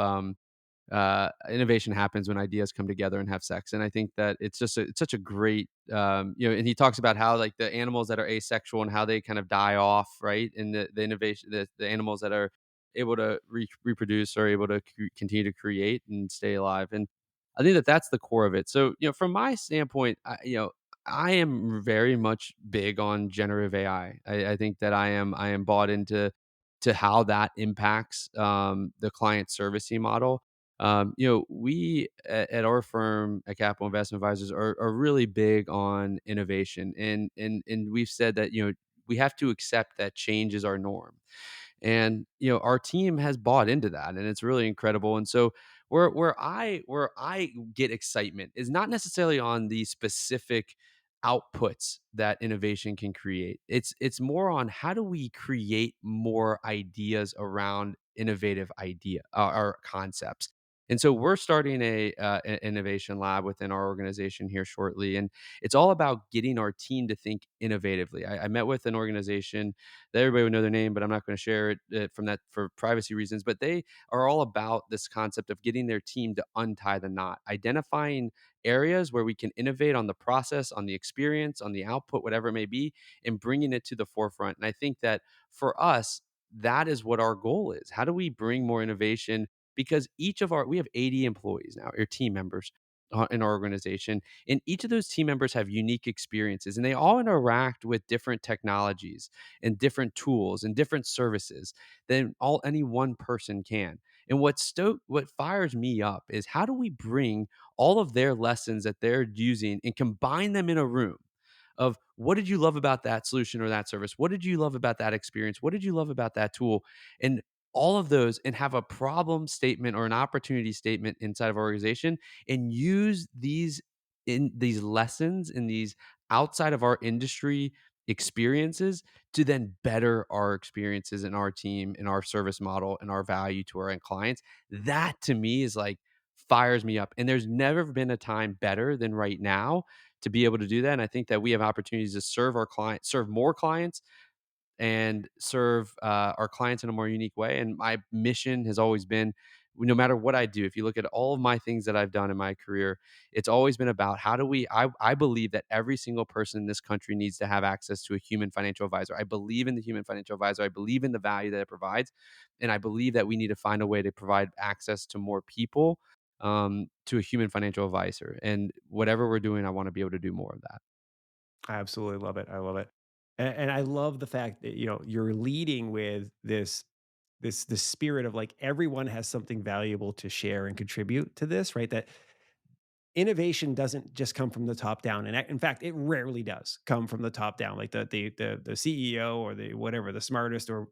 innovation happens when ideas come together and have sex. And I think that it's such a great and he talks about how like the animals that are asexual and how they kind of die off, right? And the innovation the animals that are able to reproduce are able to continue to create and stay alive. And I think that that's the core of it. So from my standpoint, I am very much big on generative AI. I think that I am bought into to how that impacts the client servicing model. We at our firm at Capital Investment Advisors are really big on innovation, and we've said that we have to accept that change is our norm, and our team has bought into that, and it's really incredible. And so where I get excitement is not necessarily on the specific outputs that innovation can create. It's more on how do we create more ideas around innovative idea or concepts. And so we're starting an innovation lab within our organization here shortly, and it's all about getting our team to think innovatively. I met with an organization that everybody would know their name, but I'm not going to share it from that for privacy reasons. But they are all about this concept of getting their team to untie the knot, identifying areas where we can innovate on the process, on the experience, on the output, whatever it may be, and bringing it to the forefront. And I think that for us, that is what our goal is. How do we bring more innovation? Because we have 80 employees now, or team members in our organization, and each of those team members have unique experiences, and they all interact with different technologies and different tools and different services than all any one person can. And what fires me up is how do we bring all of their lessons that they're using and combine them in a room of what did you love about that solution or that service? What did you love about that experience? What did you love about that tool? And all of those, and have a problem statement or an opportunity statement inside of our organization, and use these lessons in these outside of our industry experiences to then better our experiences in our team and our service model and our value to our end clients. That to me is like fires me up. And there's never been a time better than right now to be able to do that. And I think that we have opportunities to serve our clients, serve more clients, and serve our clients in a more unique way. And my mission has always been, no matter what I do, if you look at all of my things that I've done in my career, it's always been about how do we, I believe that every single person in this country needs to have access to a human financial advisor. I believe in the human financial advisor. I believe in the value that it provides. And I believe that we need to find a way to provide access to more people to a human financial advisor. And whatever we're doing, I want to be able to do more of that. I absolutely love it. I love it. And I love the fact that, you're leading with this spirit of like everyone has something valuable to share and contribute to this, right? That innovation doesn't just come from the top down, and in fact it rarely does come from the top down. Like the CEO or the whatever, the smartest or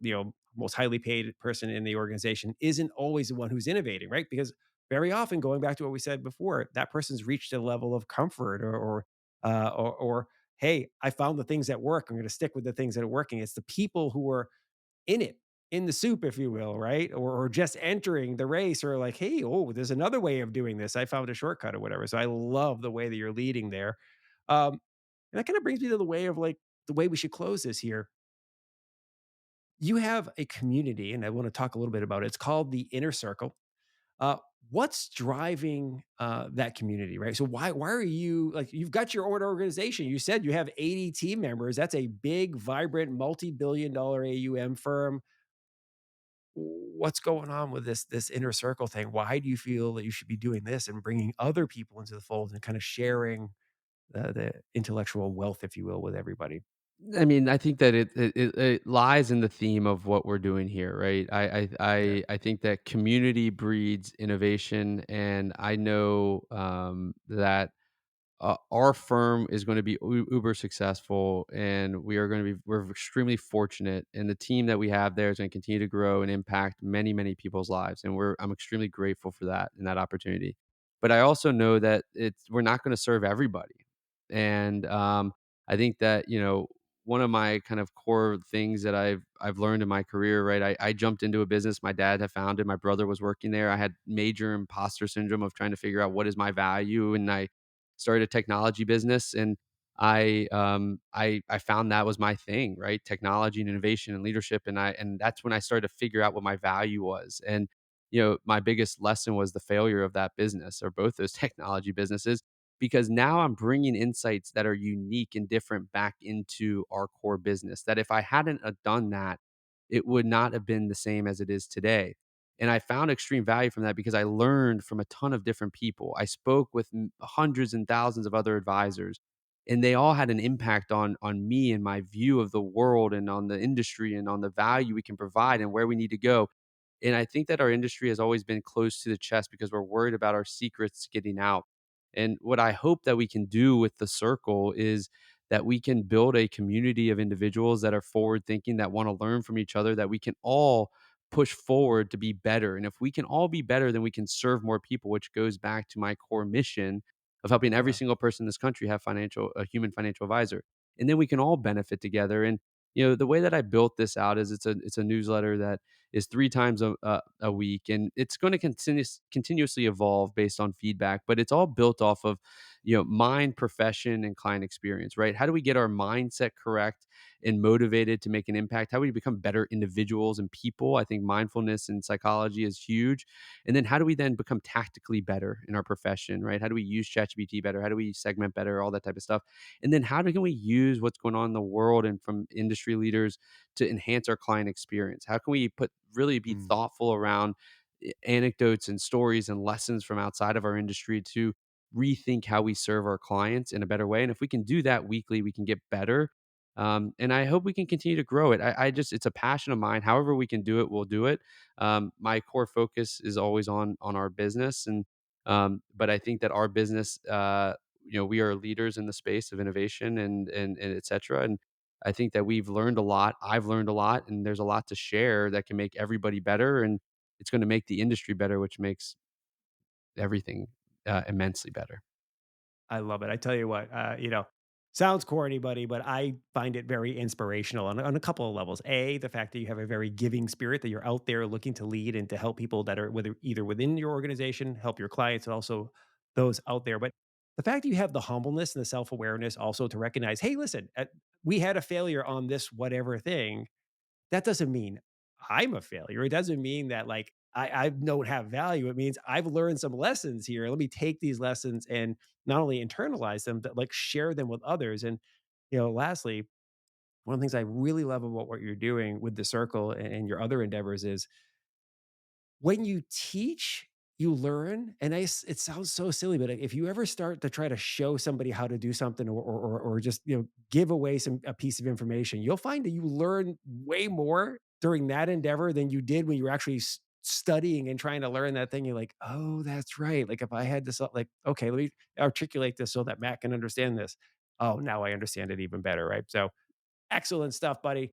most highly paid person in the organization isn't always the one who's innovating, right? Because very often, going back to what we said before, that person's reached a level of comfort or hey, I found the things that work, I'm going to stick with the things that are working. It's the people who are in it, in the soup, if you will, right? Or just entering the race, or like, hey, oh, there's another way of doing this. I found a shortcut or whatever. So I love the way that you're leading there. And that kind of brings me to the way of like the way we should close this here. You have a community, and I want to talk a little bit about it. It's called the Inner Circle. Uh, what's driving that community, right? So why are you like you've got your own organization? You said you have 80 team members. That's a big, vibrant, multi-billion-dollar AUM firm. What's going on with this inner circle thing? Why do you feel that you should be doing this and bringing other people into the fold and kind of sharing the intellectual wealth, if you will, with everybody? I mean, I think that it lies in the theme of what we're doing here, right? I I Yeah. I I think that community breeds innovation, and I know that our firm is going to be uber successful, and we're extremely fortunate, and the team that we have there is going to continue to grow and impact many people's lives, and I'm extremely grateful for that and that opportunity. But I also know that we're not going to serve everybody, and I think that one of my kind of core things that I've learned in my career, right? I jumped into a business my dad had founded. My brother was working there. I had major imposter syndrome of trying to figure out what is my value, and I started a technology business, and I found that was my thing, right? Technology and innovation and leadership, and that's when I started to figure out what my value was. And my biggest lesson was the failure of that business, or both those technology businesses, because now I'm bringing insights that are unique and different back into our core business. That if I hadn't done that, it would not have been the same as it is today. And I found extreme value from that because I learned from a ton of different people. I spoke with hundreds and thousands of other advisors, and they all had an impact on me and my view of the world and on the industry and on the value we can provide and where we need to go. And I think that our industry has always been close to the chest because we're worried about our secrets getting out. And what I hope that we can do with the circle is that we can build a community of individuals that are forward thinking, that want to learn from each other, that we can all push forward to be better. And if we can all be better, then we can serve more people, which goes back to my core mission of helping every Yeah. single person in this country have a human financial advisor. And then we can all benefit together. And the way that I built this out is it's a newsletter that is 3 times a week, and it's going to continuously evolve based on feedback. But it's all built off of mind, profession, and client experience. Right? How do we get our mindset correct and motivated to make an impact? How do we become better individuals and people? I think mindfulness and psychology is huge. And then how do we then become tactically better in our profession? Right? How do we use ChatGPT better? How do we segment better? All that type of stuff. And then can we use what's going on in the world and from industry leaders to enhance our client experience? How can we really be Mm. thoughtful around anecdotes and stories and lessons from outside of our industry to rethink how we serve our clients in a better way? And if we can do that weekly, we can get better. And I hope we can continue to grow it. It's a passion of mine. However we can do it, we'll do it. My core focus is always on our business, and but I think that our business, we are leaders in the space of innovation and et cetera. And I think that we've learned a lot. I've learned a lot, and there's a lot to share that can make everybody better, and it's going to make the industry better, which makes everything immensely better. I love it. I tell you what, sounds corny, buddy, but I find it very inspirational on a couple of levels. A, the fact that you have a very giving spirit, that you're out there looking to lead and to help people that are either within your organization, help your clients, and also those out there. But the fact that you have the humbleness and the self awareness also to recognize, hey, listen, we had a failure on this whatever thing, that doesn't mean I'm a failure. It doesn't mean that like I don't have value. It means I've learned some lessons here. Let me take these lessons and not only internalize them, but like share them with others. And lastly, one of the things I really love about what you're doing with the circle and your other endeavors is when you teach, you learn, and it sounds so silly, but if you ever start to try to show somebody how to do something or just, give away a piece of information, you'll find that you learn way more during that endeavor than you did when you were actually studying and trying to learn that thing. You're like, "Oh, that's right. Like, if I had this, like, okay, let me articulate this so that Matt can understand this. Oh, now I understand it even better," right? So, excellent stuff, buddy.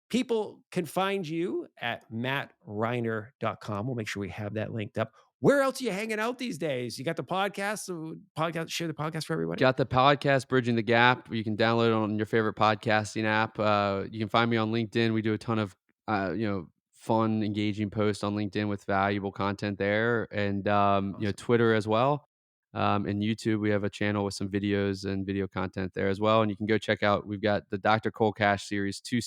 People can find you at mattreiner.com. We'll make sure we have that linked up. Where else are you hanging out these days? You got the podcast, share the podcast for everybody? Got the podcast Bridging the Gap. You can download it on your favorite podcasting app. You can find me on LinkedIn. We do a ton of fun, engaging posts on LinkedIn with valuable content there, and Awesome. Twitter as well. And YouTube, we have a channel with some videos and video content there as well. And you can go check out. We've got the Dr. Cole Cash series, two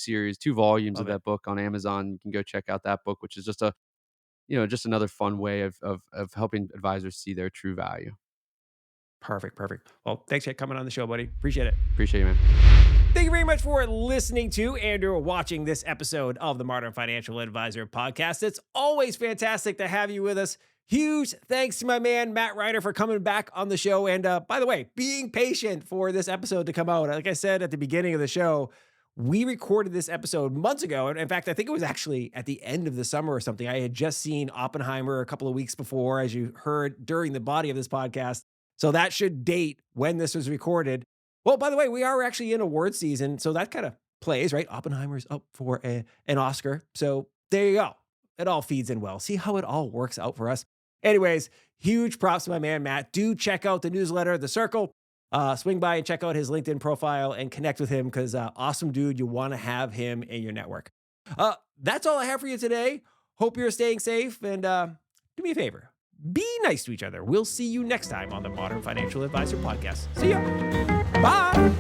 volumes of Love it. that book on Amazon. You can go check out that book, which is just another fun way of helping advisors see their true value. Perfect. Perfect. Well, thanks for coming on the show, buddy. Appreciate it. Appreciate you, man. Thank you very much for listening to and/or watching this episode of the Modern Financial Advisor podcast. It's always fantastic to have you with us. Huge thanks to my man, Matt Reiner, for coming back on the show. And by the way, being patient for this episode to come out. Like I said at the beginning of the show, we recorded this episode months ago. And in fact, I think it was actually at the end of the summer or something. I had just seen Oppenheimer a couple of weeks before, as you heard during the body of this podcast. So that should date when this was recorded. Well, by the way, we are actually in award season, so that kind of plays, right? Oppenheimer's up for an Oscar. So there you go. It all feeds in well. See how it all works out for us. Anyways, huge props to my man, Matt. Do check out the newsletter, The Circle. Swing by and check out his LinkedIn profile and connect with him because awesome dude. You want to have him in your network. That's all I have for you today. Hope you're staying safe and do me a favor. Be nice to each other. We'll see you next time on the Modern Financial Advisor Podcast. See ya. Bye.